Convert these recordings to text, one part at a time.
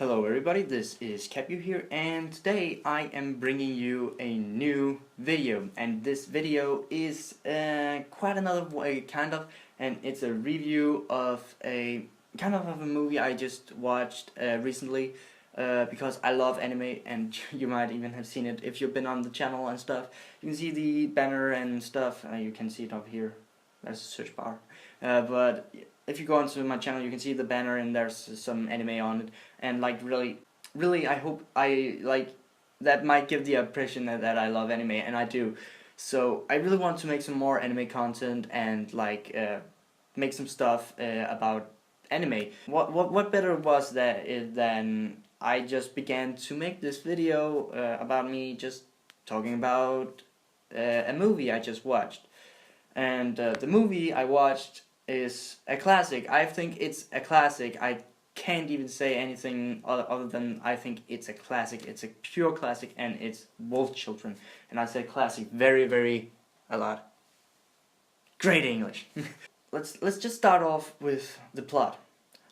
Hello everybody, this is Cabyou here, and today I am bringing you a new video, and this video is quite another way, and it's a review of a a movie I just watched recently, because I love anime, and you might even have seen it if you've been on the channel and stuff. You can see the banner and stuff, you can see it up here, there's a search bar, but if you go onto my channel you can see the banner and there's some anime on it, and really I hope that might give the impression that I love anime, and I do. So I really want to make some more anime content and make some stuff about anime. What better was that than I just began to make this video about me just talking about a movie I just watched. And the movie I watched is a classic. I think it's a classic. I can't even say anything other than I think it's a classic. It's a pure classic, and it's Wolf Children. And I say classic very a lot. Great English. Let's just start off with the plot.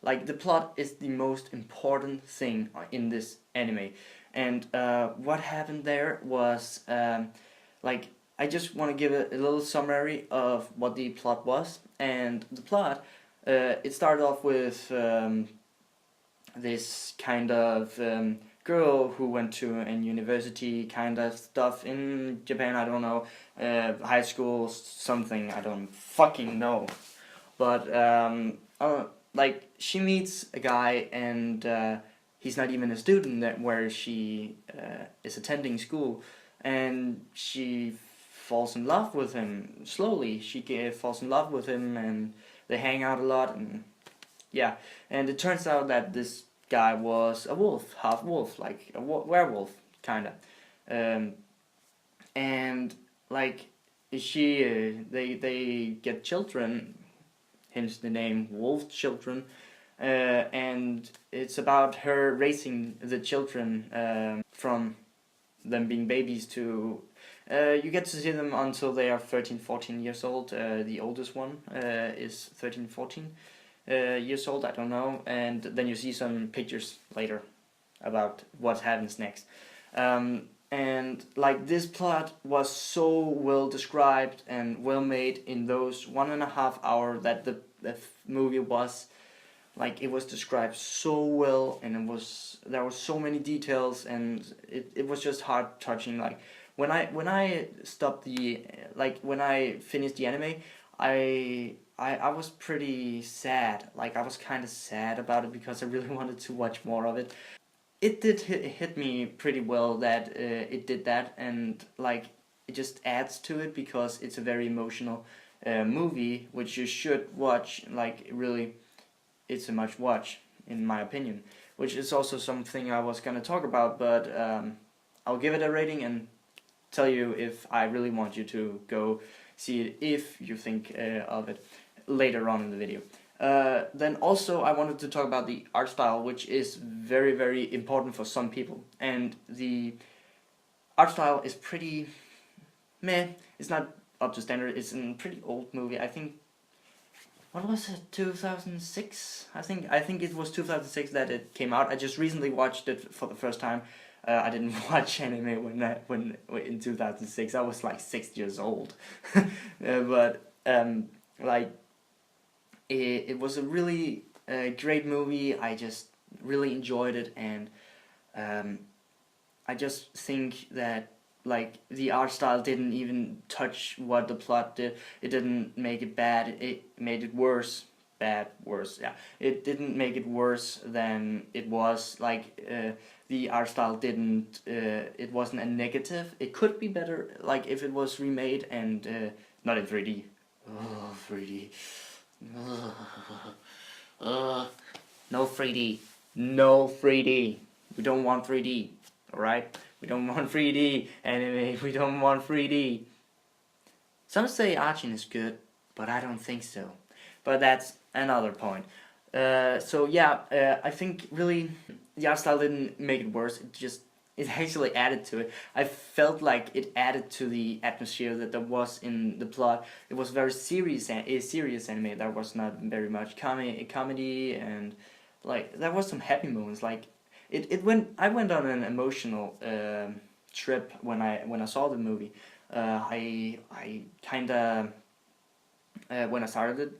Like, the plot is the most important thing in this anime, and what happened there was I just want to give a little summary of what the plot was. And the plot, it started off with this kind of girl who went to a university kind of stuff in Japan, I don't know, high school something, I don't fucking know. But she meets a guy, and he's not even a student where she is attending school, and she falls in love with him slowly. She falls in love with him, and they hang out a lot, and yeah. And it turns out that this guy was a wolf, half wolf, like a werewolf, kinda. And they get children, hence the name Wolf Children. And it's about her raising the children from them being babies to you get to see them until they are 13-14 years old. The oldest one is 13-14 years old, I don't know, and then you see some pictures later about what happens next. And this plot was so well described and well made in those 1.5 hours that the movie was. It was described so well, and there were so many details, and it was just heart touching. When I stopped when I finished the anime, I was pretty sad. I was kind of sad about it because I really wanted to watch more of it. It did hit me pretty well that it did that, and it just adds to it because it's a very emotional movie which you should watch. Really, it's a must watch in my opinion, which is also something I was gonna talk about, but I'll give it a rating and tell you if I really want you to go see it if you think of it later on in the video. Then also I wanted to talk about the art style, which is very important for some people, and the art style is pretty meh. It's not up to standard. It's a pretty old movie. I think, what was it, 2006? I think it was 2006 that it came out. I just recently watched it for the first time. I didn't watch anime when in 2006. I was 6 years old. But it was a really great movie. I just really enjoyed it, and I just think that the art style didn't even touch what the plot did. It didn't make it bad. It made it worse. Worse. Yeah. It didn't make it worse than it was. The art style didn't. It wasn't a negative. It could be better. If it was remade and not in 3D. Oh, 3D. No 3D. No 3D. We don't want 3D. Alright? We don't want 3D anime. We don't want 3D. Some say Archon is good, but I don't think so. But that's another point. So yeah, I think really the art style didn't make it worse. It actually added to it. I felt like it added to the atmosphere that there was in the plot. It was very serious anime. There was not very much comedy, and there was some happy moments. I went on an emotional trip when I saw the movie. I kind of when I started it,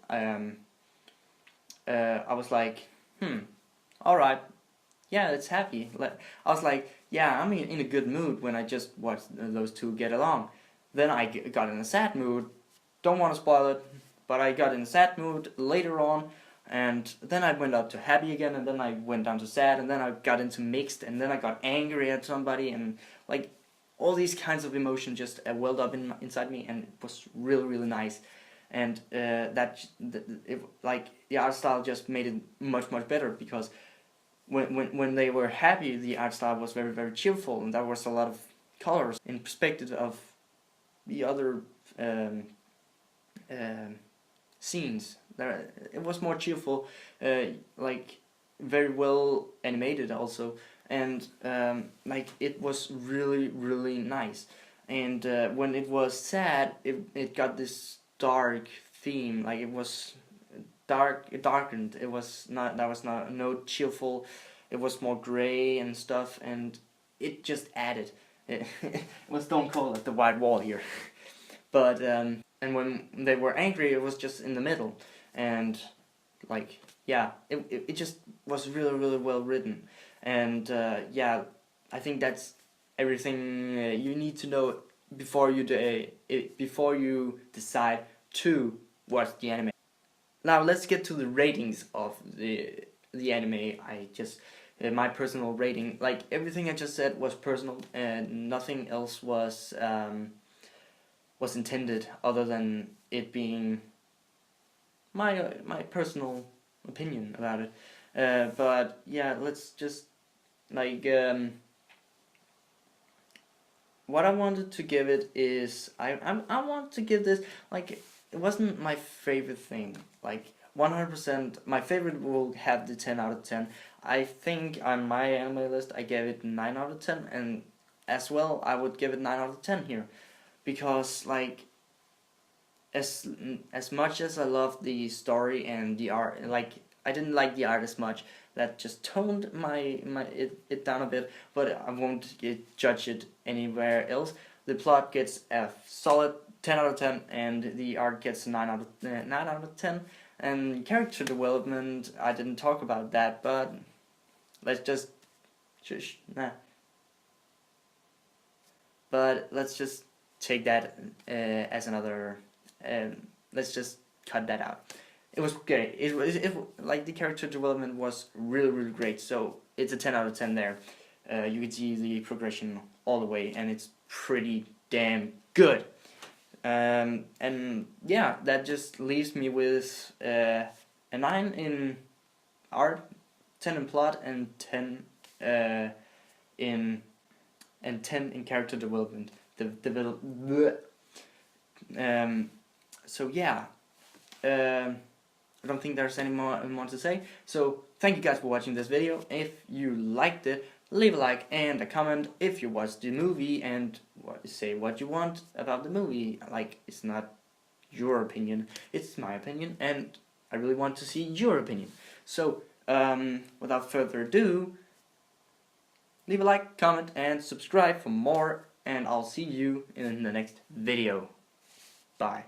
I was like, all right, yeah, it's happy. I was like, yeah, I'm in a good mood when I just watched those two get along. Then I got in a sad mood. Don't want to spoil it, but I got in a sad mood later on, and then I went up to happy again, and then I went down to sad, and then I got into mixed, and then I got angry at somebody, and like all these kinds of emotions just welled up inside me, and it was really really nice. And like the art style just made it much better, because when they were happy, the art style was very cheerful, and there was a lot of colors in perspective of the other scenes. There, it was more cheerful, like very well animated also, and like it was really nice. And when it was sad, it got this dark theme, like it was it darkened. It was not, that was not no cheerful. It was more gray and stuff, and it just added. It was, don't call it the white wall here, but and when they were angry, it was just in the middle, and like yeah, it just was really well written, and yeah, I think that's everything you need to know before you decide to watch the anime. Now let's get to the ratings of the anime. I just my personal rating, like everything I just said was personal, and nothing else was intended other than it being my personal opinion about it. But yeah, let's just like what I wanted to give it is I want to give this, like, it wasn't my favorite thing. Like 100%, my favorite will have the 10 out of 10. I think on my anime list I gave it 9 out of 10, and as well I would give it 9 out of 10 here, because like as much as I love the story and the art, like I didn't like the art as much. That just toned it down a bit, but I won't judge it anywhere else. The plot gets a solid 10 out of 10, and the art gets 9 out of 10. And character development, I didn't talk about that, but let's just But let's just take that as another. Let's just cut that out. It was great. It like the character development was really great. So it's a 10 out of 10 there. You can see the progression all the way, and it's pretty damn good. And yeah, that just leaves me with a 9 in art, 10 in plot, and 10 in 10 in character development. So yeah. I don't think there's any more to say. So thank you guys for watching this video. If you liked it, leave a like and a comment if you watched the movie, and say what you want about the movie. Like, it's not your opinion, it's my opinion, and I really want to see your opinion. So without further ado, leave a like, comment, and subscribe for more, and I'll see you in the next video. Bye.